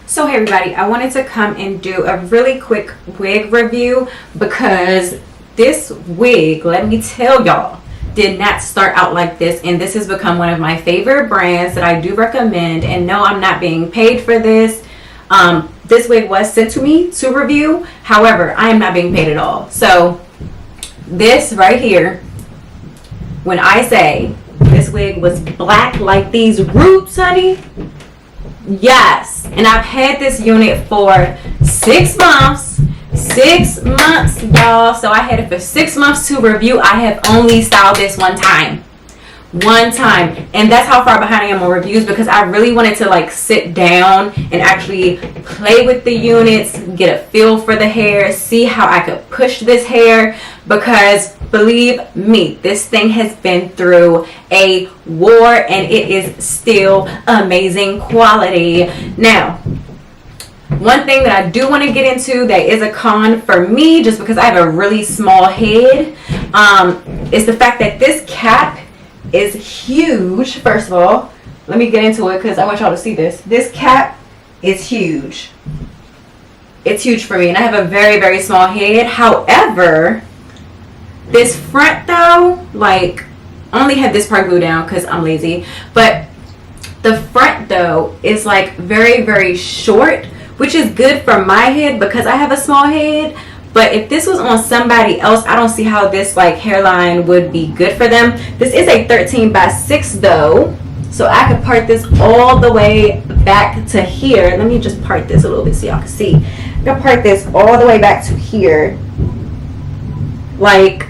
So hey everybody, I wanted to come and do a really quick wig review because this wig, let me tell y'all, did not start out like this, and this has become one of my favorite brands that I do recommend. And no, I'm not being paid for this. This wig was sent to me to review, however, I am not being paid at all. So this right here, when I say this wig was black like these roots, honey, yes. And I've had this unit for 6 months. 6 months, y'all. So I had it for 6 months to review. I have only styled this one time. And that's how far behind I am on reviews, because I really wanted to like sit down and actually play with the units, get a feel for the hair, see how I could push this hair, because believe me, this thing has been through a war and it is still amazing quality. Now, one thing that I do want to get into that is a con for me, just because I have a really small head, is the fact that this cap is huge. First of all, let me get into it because I want y'all to see this. This cap is huge. It's huge for me, and I have a very, very small head. However, this front though, like, I only have this part glued down because I'm lazy, but the front though is like very, very short, which is good for my head because I have a small head. But if this was on somebody else, I don't see how this like hairline would be good for them. This is a 13x6 though, so I could part this all the way back to here. Let me just part this a little bit so y'all can see. I can part this all the way back to here. Like,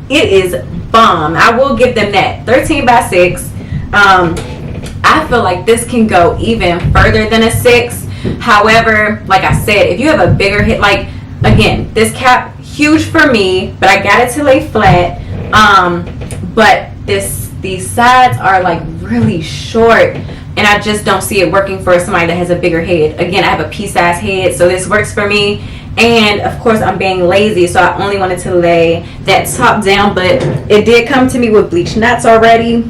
it is bomb. I will give them that. 13x6. I feel like this can go even further than a 6. However, like I said, if you have a bigger head, like, again, this cap huge for me, but I got it to lay flat. But these sides are like really short, and I just don't see it working for somebody that has a bigger head. Again, I have a pea-sized head, so this works for me. And of course, I'm being lazy, so I only wanted to lay that top down, but it did come to me with bleach knots already.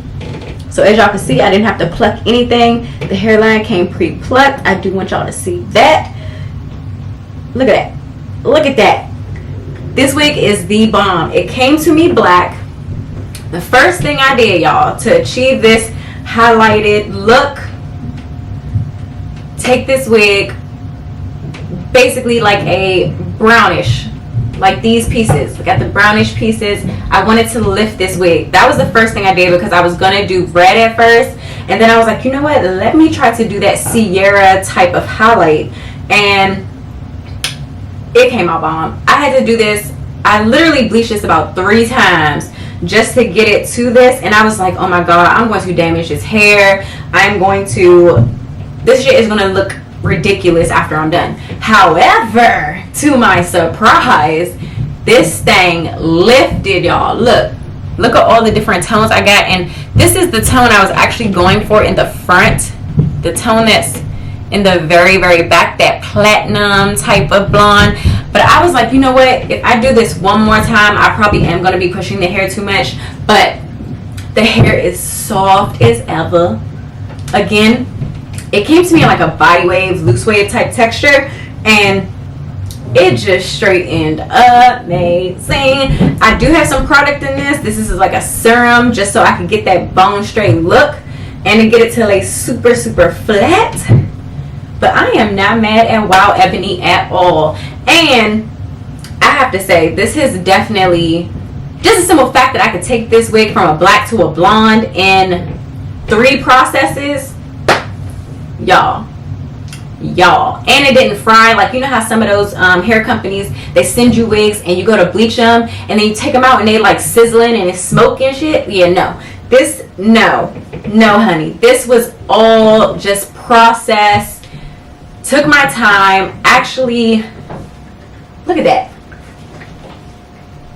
So as y'all can see, I didn't have to pluck anything. The hairline came pre-plucked. I do want y'all to see that. Look at that. Look at that. This wig is the bomb. It came to me black. The first thing I did, y'all, to achieve this highlighted look, take this wig basically like a brownish, like these pieces. Look at the brownish pieces. I wanted to lift this wig. That was the first thing I did, because I was gonna do red at first, and then I was like, you know what, let me try to do that Sierra type of highlight, and it came out bomb. I had to do this. I literally bleached this about 3 times just to get it to this, and I was like, oh my god, I'm going to damage his hair. This shit is gonna look ridiculous after I'm done. However, to my surprise, this thing lifted, y'all. Look at all the different tones I got, and this is the tone I was actually going for in the front, the tone that's in the very, very back, that platinum type of blonde. But I was like, you know what, if I do this one more time, I probably am going to be pushing the hair too much. But the hair is soft as ever. Again, it came to me like a body wave, loose wave type texture, and it just straightened amazing. I do have some product in this. This is like a serum, just so I can get that bone straight look and to get it to lay super, super flat. But I am not mad at WOWEBONY at all. And I have to say, this is definitely just a simple fact that I could take this wig from a black to a blonde in 3 processes. Y'all, and it didn't fry. Like, you know how some of those hair companies, they send you wigs and you go to bleach them and then you take them out and they like sizzling and it's smoke and shit. Yeah, no, no honey, this was all just processed. Took my time. Actually, look at that.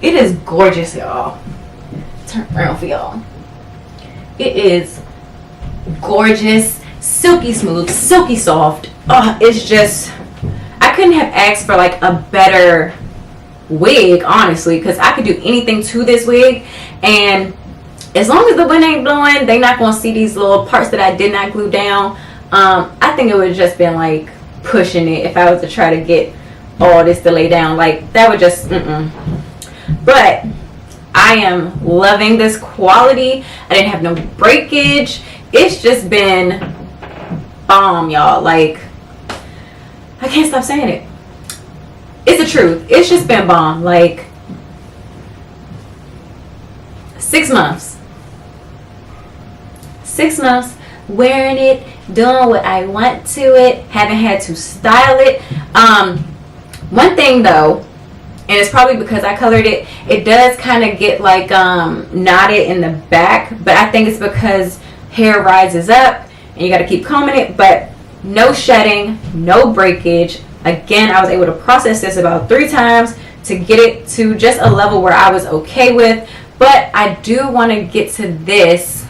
It is gorgeous, y'all. Turn around for y'all. It is gorgeous, silky smooth, silky soft. Oh, it's just, I couldn't have asked for like a better wig, honestly, because I could do anything to this wig, and as long as the wind ain't blowing, they not gonna see these little parts that I did not glue down. I think it would have just been like pushing it if I was to try to get all this to lay down. Like, that would just But I am loving this quality. I didn't have no breakage. It's just been bomb, y'all. Like, I can't stop saying it. It's the truth. It's just been bomb. Like, 6 months. 6 months wearing it, doing what I want to it, haven't had to style it. One thing though, and it's probably because I colored it, it does kind of get like knotted in the back, but I think it's because hair rises up and you got to keep combing it. But no shedding, no breakage. Again, I was able to process this about 3 times to get it to just a level where I was okay with. But I do want to get to this.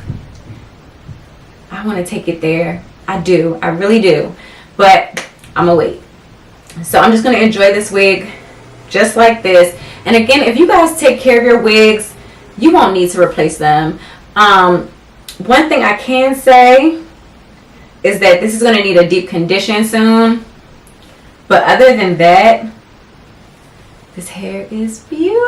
I want to take it there. I do. I really do. But I'm going to wait. So I'm just going to enjoy this wig just like this. And again, if you guys take care of your wigs, you won't need to replace them. One thing I can say is that this is going to need a deep condition soon. But other than that, this hair is beautiful.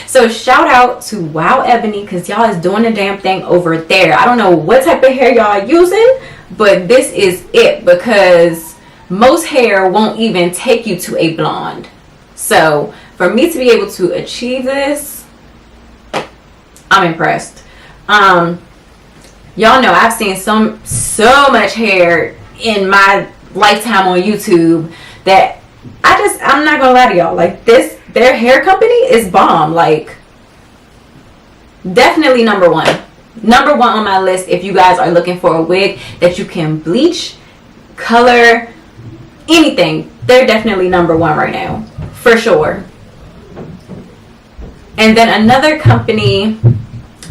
So shout out to WOWEBONY, because y'all is doing the damn thing over there. I don't know what type of hair y'all are using, but this is it, because most hair won't even take you to a blonde. So for me to be able to achieve this, I'm impressed. Y'all know I've seen so much hair in my lifetime on YouTube that I'm not gonna lie to y'all, like this, their hair company is bomb. Like, definitely number one on my list if you guys are looking for a wig that you can bleach, color, anything. They're definitely number one right now, for sure. And then another company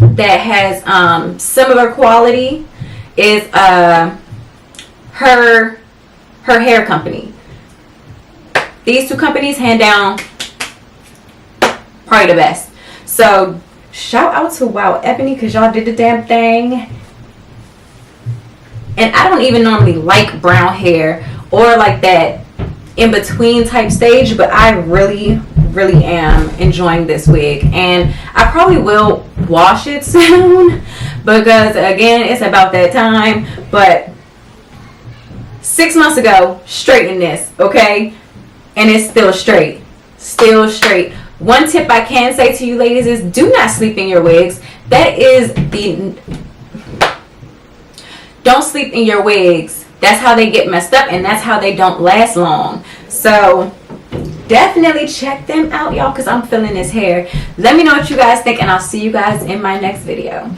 that has similar quality is her hair company. These two companies, hand down, probably the best. So shout out to WOWEBONY, because y'all did the damn thing. And I don't even normally like brown hair or like that in between type stage, but I really am enjoying this wig, and I probably will wash it soon because again, it's about that time. But 6 months ago, straightened this, okay, and it's still straight. One tip I can say to you ladies is, do not sleep in your wigs. Don't sleep in your wigs. That's how they get messed up, and that's how they don't last long. So definitely check them out, y'all, because I'm feeling this hair. Let me know what you guys think, and I'll see you guys in my next video.